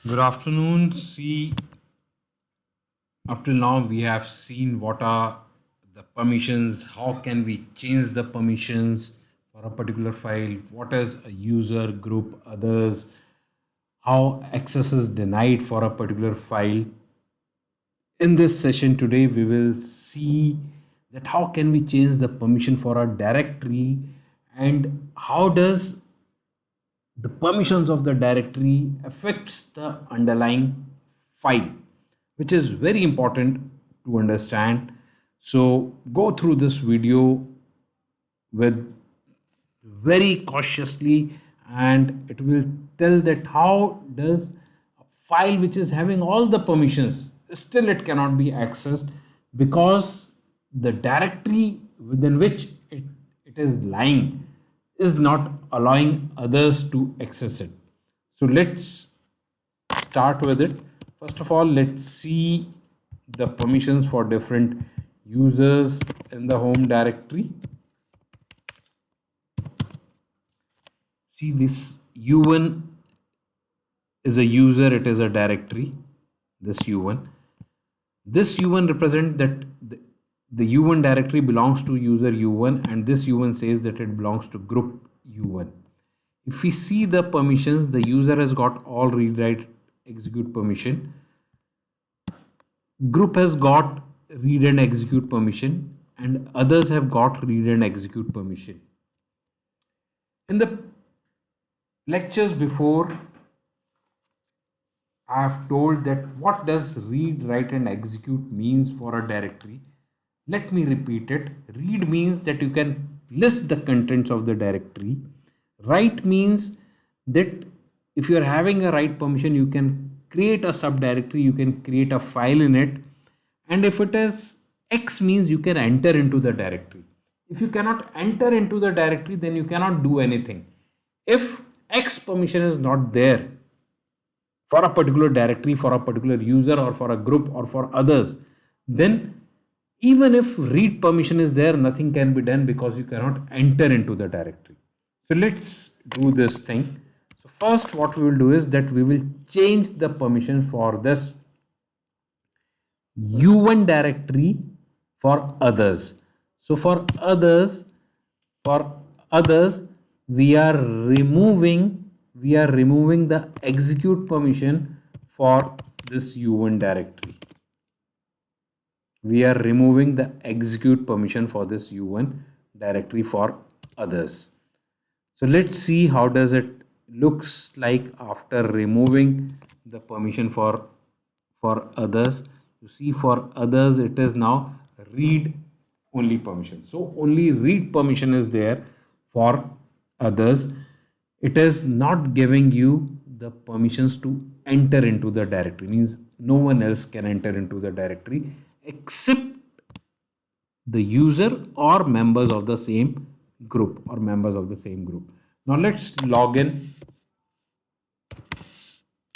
Good afternoon. See, up till now we have seen what are the permissions, how can we change the permissions for a particular file, what is a user group, others, how access is denied for a particular file. In this session today, we will see that how can we change the permission for a directory and how does the permissions of the directory affects the underlying file, which is very important to understand. So go through this video with very cautiously, and it will tell that how does a file which is having all the permissions still it cannot be accessed because the directory within which it is lying is not allowing others to access it. So let's start with it. First of all, let's see the permissions for different users in the home directory. See, this u1 is a user, it is a directory, this u1. This u1 represents that the u1 directory belongs to user u1, and this u1 says that it belongs to group u1. If we see the permissions, the user has got all read, write, execute permission. Group has got read and execute permission, and others have got read and execute permission. In the lectures before, I have told that what does read, write and execute means for a directory. Let me repeat it. Read means that you can list the contents of the directory. Write means that if you are having a write permission, you can create a subdirectory, you can create a file in it. And if it is X means you can enter into the directory. If you cannot enter into the directory, then you cannot do anything. If X permission is not there for a particular directory, for a particular user or for a group or for others, then even if read permission is there, nothing can be done because you cannot enter into the directory. So let's do this thing. So first what we will do is that we will change the permission for this u1 directory for others. So for others, we are removing the execute permission for this u1 directory. We are removing the execute permission for this u1 directory for others. So let's see how does it looks like after removing the permission for others. You see, for others it is now read only permission. So only read permission is there for others. It is not giving you the permissions to enter into the directory, means no one else can enter into the directory except the user or members of the same group or members of the same group. Now let's log in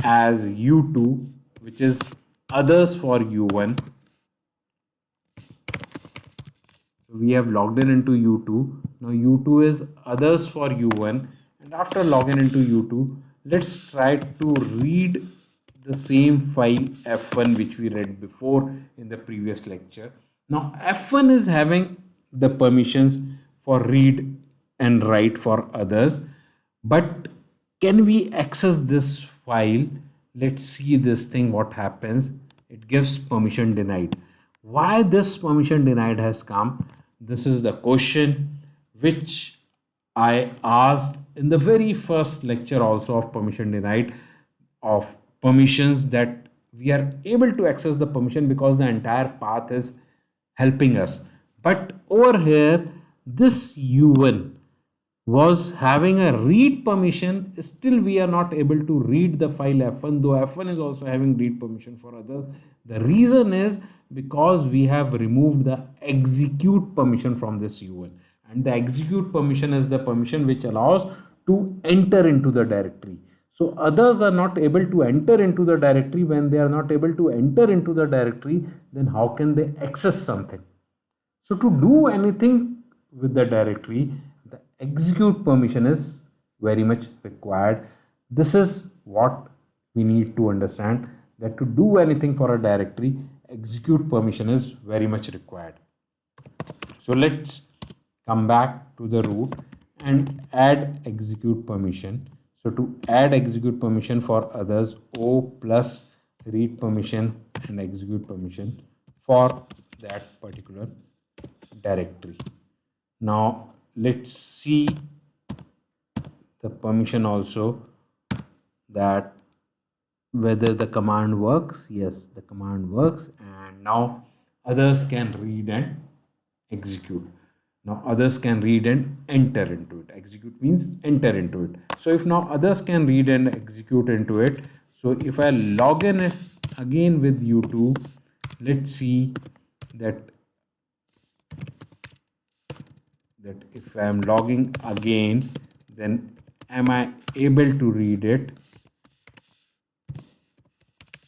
as u2, which is others for u1. So we have logged in into u2. Now u2 is others for u1, and after logging into u2, let's try to read the same file f1 which we read before in the previous lecture. Now f1 is having the permissions for read and write for others, but can we access this file? Let's see this thing, what happens. It gives permission denied. Why this permission denied has come? This is the question which I asked in the very first lecture also of permission denied, of permissions, that we are able to access the permission because the entire path is helping us. But over here, this u1 was having a read permission, still we are not able to read the file f1, though f1 is also having read permission for others. The reason is because we have removed the execute permission from this u1, and the execute permission is the permission which allows to enter into the directory. So others are not able to enter into the directory. When they are not able to enter into the directory, then how can they access something? So to do anything with the directory, the execute permission is very much required. This is what we need to understand that to do anything for a directory, execute permission is very much required. So let's come back to the root and add execute permission. So to add execute permission for others, O plus read permission and execute permission for that particular directory. Now let's see the permission also, that whether the command works. Yes, the command works, and now others can read and execute. Now others can read and enter into it. Execute means enter into it. So if now others can read and execute into it, so if I log in again with U2, let's see that if I am logging again, then am I able to read it?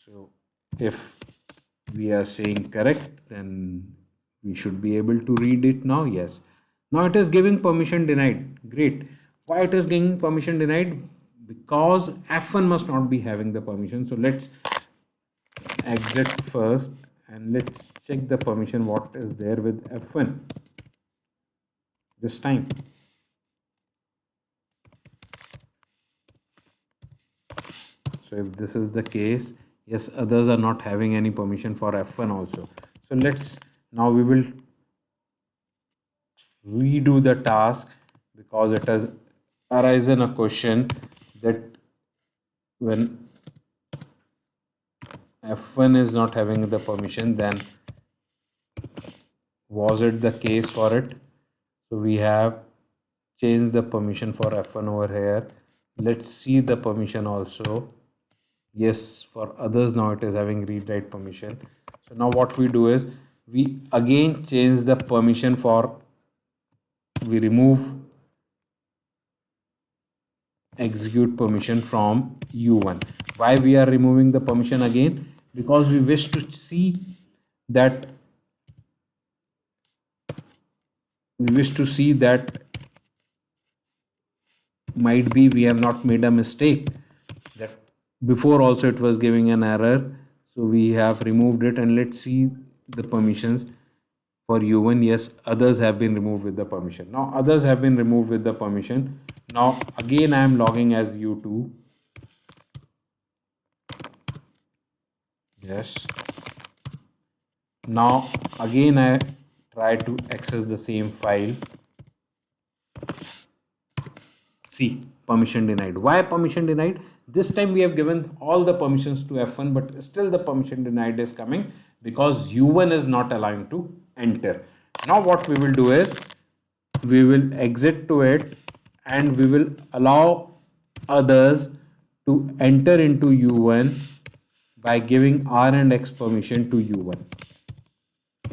So if we are saying correct, then we should be able to read it now. Yes, now it is giving permission denied. Great. Why it is giving permission denied? Because F1 must not be having the permission. So let's exit first and let's check the permission what is there with F1 this time. So if this is the case, yes, others are not having any permission for F1 also. So let's, now we will redo the task, because it has arisen a question that when F1 is not having the permission, then was it the case for it? So we have changed the permission for F1 over here. Let's see the permission also. Yes, for others now it is having read write permission. So now what we do is we again change the permission for, we remove execute permission from U1. Why we are removing the permission again? Because we wish to see that might be we have not made a mistake, that before also it was giving an error, so we have removed it. And let's see the permissions for U1. Yes, others have been removed with the permission. Now others have been removed with the permission. Now again I am logging as U2. Yes, now again I try to access the same file. See, permission denied. Why permission denied? This time we have given all the permissions to F1, but still the permission denied is coming because U1 is not allowing to enter. Now what we will do is we will exit to it and we will allow others to enter into U1 by giving R and X permission to U1.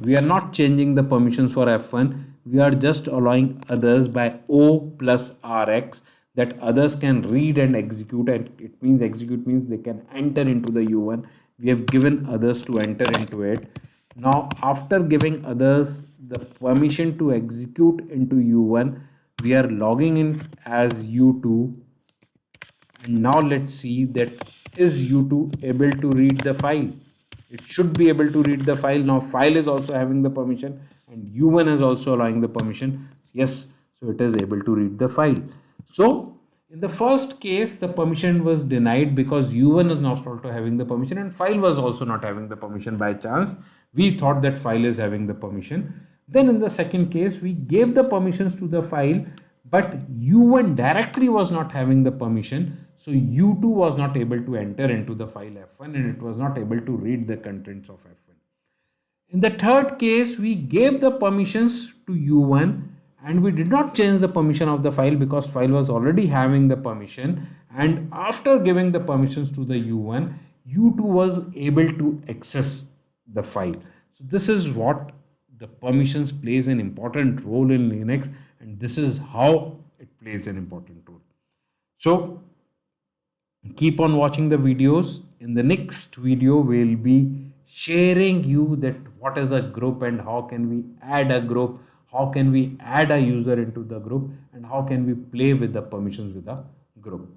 We are not changing the permissions for F1. We are just allowing others by O plus RX, that others can read and execute, and it means execute means they can enter into the U1. We have given others to enter into it. Now after giving others the permission to execute into U1, we are logging in as U2, and now let's see that is U2 able to read the file. It should be able to read the file. Now file is also having the permission and U1 is also allowing the permission. Yes, so it is able to read the file. So in the first case the permission was denied because U1 is not also having the permission and file was also not having the permission by chance. We thought that file is having the permission. Then in the second case we gave the permissions to the file, but U1 directly was not having the permission. So U2 was not able to enter into the file F1 and it was not able to read the contents of F1. In the third case, we gave the permissions to U1 and we did not change the permission of the file because file was already having the permission, and after giving the permissions to the U1, U2 was able to access the file. So this is what the permissions plays an important role in Linux, and this is how it plays an important role. So keep on watching the videos. In the next video we'll be sharing you that what is a group and how can we add a group, how can we add a user into the group, and how can we play with the permissions with a group.